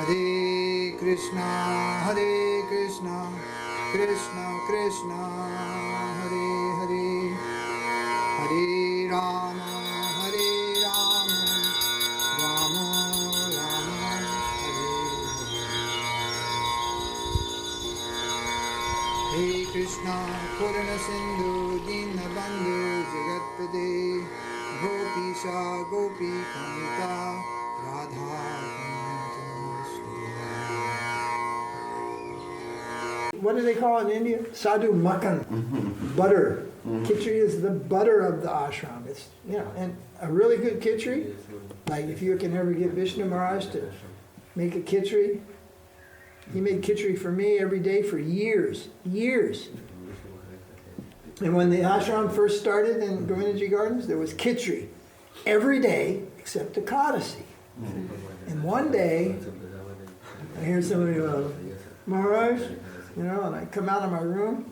Hare Krishna, Krishna Krishna, Hare Hare, Hare Rama, Rama Rama, Hare Hare. Hare Krishna, Purana Sindhu, Dinabandhu, Jagatpade, Gopisha, Gopi Kanta, Radha. What do they call it in India? Sadhu Makhan, butter. Kitri is the butter of the ashram. It's, you know, and a really good kitri, like if you can ever get Vishnu Maharaj to make a kitri, he made kitri for me every day for years. And when the ashram first started in Govindaji Gardens, there was kitri every day except the Ekadasi. And one day, I hear somebody go, Maharaj, you know, and I come out of my room,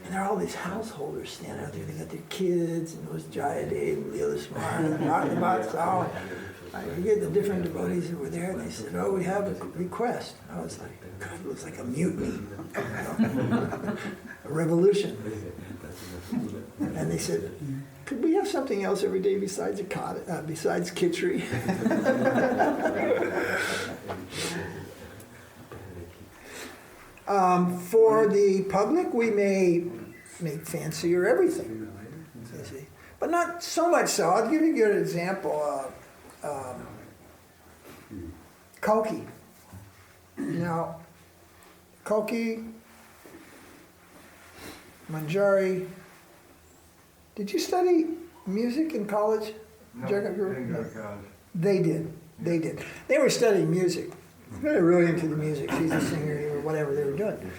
and there are all these householders standing out there. They got their kids, and those Jayadeva, and the other smart, and Bhakti. I forget the different devotees that were there, and they said, oh, we have a request. And I was like, God, it looks like a mutiny, you know? A revolution. And they said, could we have something else every day besides besides kitri? For the public, we may make fancier everything, you see. But not so much so. I'll give you a good example. Kalki. Now, Kalki, Manjari. Did you study music in college? No, didn't go to college. They did. They were studying music. They were really into the music. She's a singer or whatever they were doing.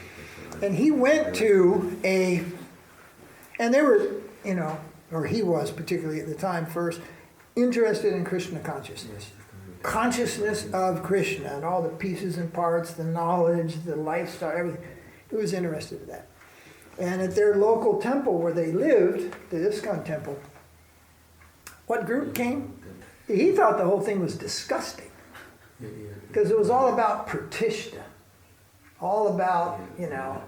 And he went to and they were, you know, or he was particularly at the time first, interested in Krishna consciousness. Consciousness of Krishna and all the pieces and parts, the knowledge, the lifestyle, everything. He was interested in that. And at their local temple where they lived, the ISKCON temple, what group came? He thought the whole thing was disgusting. Because it was all about pratishta. All about, you know,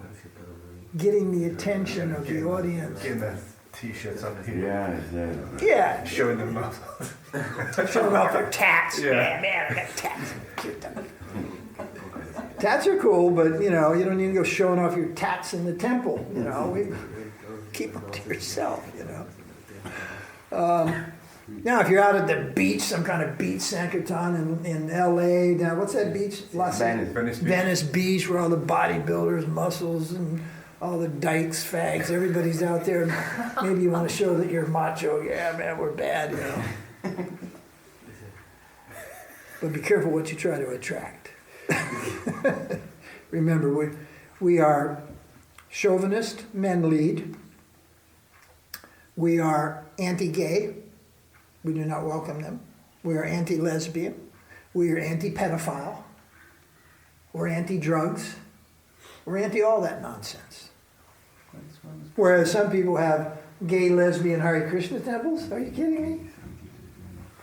getting the attention of the audience. Getting the t-shirts on the Yeah, exactly. Yeah. Showing them muscles. Showing off their tats. Yeah. Man, I got tats. Tats are cool, but, you know, you don't need to go showing off your tats in the temple. You know, keep them to yourself, you know. Now, if you're out at the beach, some kind of beach, Sankirtan in L.A., now, what's that beach? Venice Beach, where all the bodybuilders, muscles, and all the dykes, fags, everybody's out there. Maybe you want to show that you're macho. Yeah, man, we're bad, you know. But be careful what you try to attract. Remember, we are chauvinist, men lead. We are anti-gay. We do not welcome them. We are anti-lesbian. We are anti-pedophile. We're anti-drugs. We're anti all that nonsense. Whereas some people have gay, lesbian, Hare Krishna temples. Are you kidding me?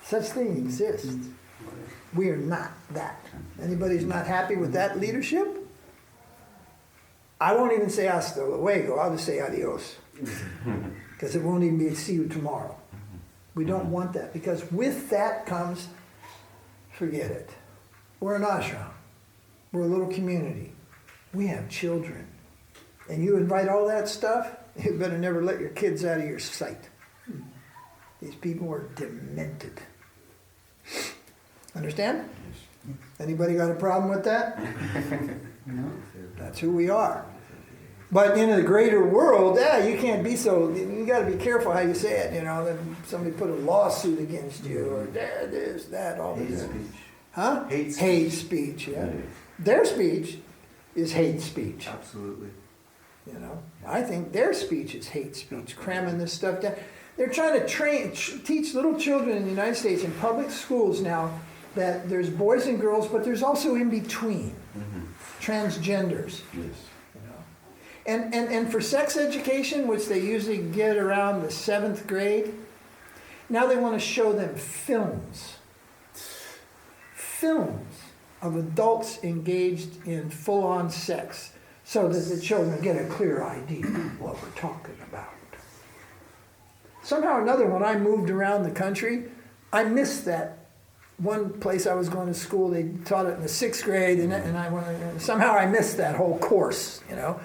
Such thing exists. We are not that. Anybody's not happy with that leadership? I won't even say hasta luego. I'll just say adios. Because it won't even be see you tomorrow. We don't want that, because with that comes, forget it. We're an ashram. We're a little community. We have children. And you invite all that stuff, you better never let your kids out of your sight. These people are demented. Understand? Anybody got a problem with that? No. That's who we are. But in the greater world, you can't be so, you got to be careful how you say it, you know, that somebody put a lawsuit against you, or this, that, all this. Hate speech. Huh? Hate speech, yeah. Their speech is hate speech. Absolutely. You know, I think their speech is hate speech, cramming this stuff down. They're trying to teach little children in the United States in public schools now that there's boys and girls, but there's also in between, transgenders. Yes. And for sex education, which they usually get around the 7th grade, now they want to show them films of adults engaged in full-on sex so that the children get a clear idea of what we're talking about. Somehow or another, when I moved around the country, I missed that one place I was going to school. They taught it in the 6th grade, and somehow I missed that whole course, you know.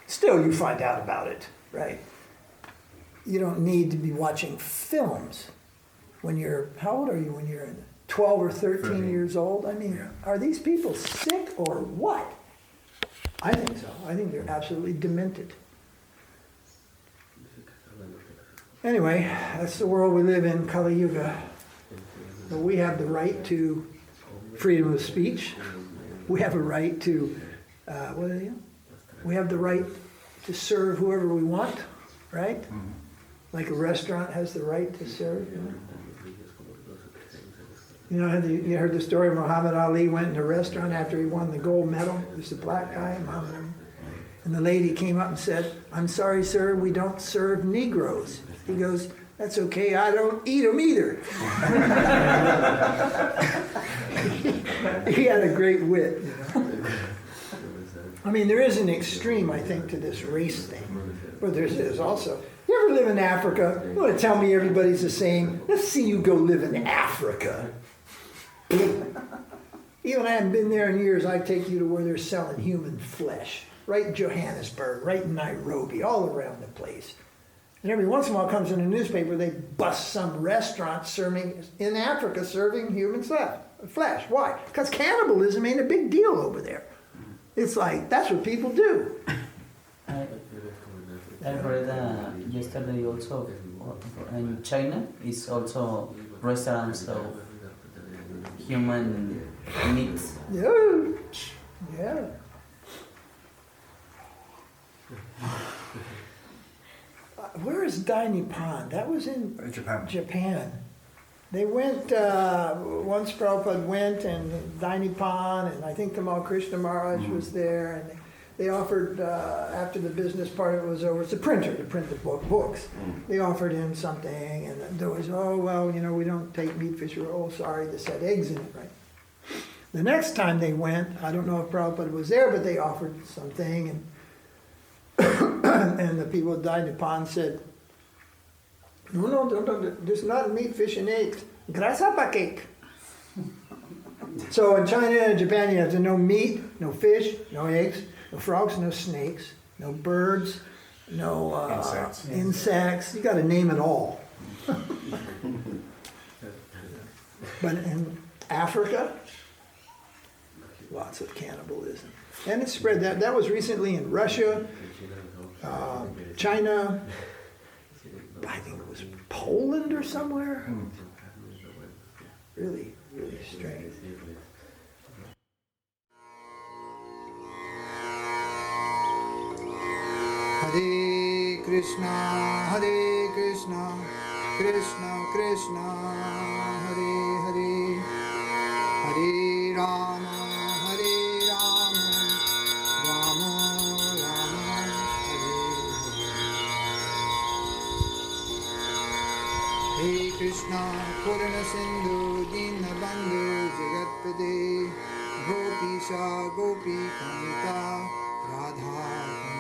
Still, you find out about it, right? You don't need to be watching films when you're, how old are you when you're 12 or 13 years old? I mean, are these people sick or what? I think so. I think they're absolutely demented. Anyway, that's the world we live in, Kali Yuga. But we have the right to freedom of speech. We have a right to, we have the right to serve whoever we want, right? Like a restaurant has the right to serve. You know, you heard the story of Muhammad Ali went in a restaurant after he won the gold medal. It was a black guy, Muhammad Ali. And the lady came up and said, "I'm sorry, sir, we don't serve Negroes." He goes, "That's okay, I don't eat them either." He had a great wit, you know. I mean, there is an extreme, I think, to this race thing. But there's also, you ever live in Africa? You want to tell me everybody's the same? Let's see you go live in Africa. Even I haven't been there in years, I take you to where they're selling human flesh. Right in Johannesburg, right in Nairobi, all around the place. And every once in a while it comes in the newspaper, they bust some restaurant in Africa serving human flesh. Why? Because cannibalism ain't a big deal over there. It's like, that's what people do. I read yesterday also in China is also restaurants of human meat. Yeah. Where is Dai Nippon? That was in Japan. They went, once Prabhupada went, and Dai Nippon, and I think Tamal Krishna Maharaj was there, and they offered, after the business part of it was over, it's a printer to print the books. They offered him something, and there was, oh, well, you know, we don't take meat, fish, or, oh, sorry, this had eggs in it, right? The next time they went, I don't know if Prabhupada was there, but they offered something, and and the people at Dai Nippon said, no, there's not meat, fish, and eggs. Grasa pa cake. So in China and Japan, you have to no meat, no fish, no eggs, no frogs, no snakes, no birds, no insects. You got to name it all. But in Africa, lots of cannibalism. And it spread. That was recently in Russia, China, I think it was Poland or somewhere. Really, really strange. Hare Krishna, Krishna Krishna, Hare Hare, Hare Rama, Rama Rama, Hare Hare. Hey Krishna, Purna Sindhu, Dinabandhu, Jagatpade, Gopisha, Gopi Kanta, Radha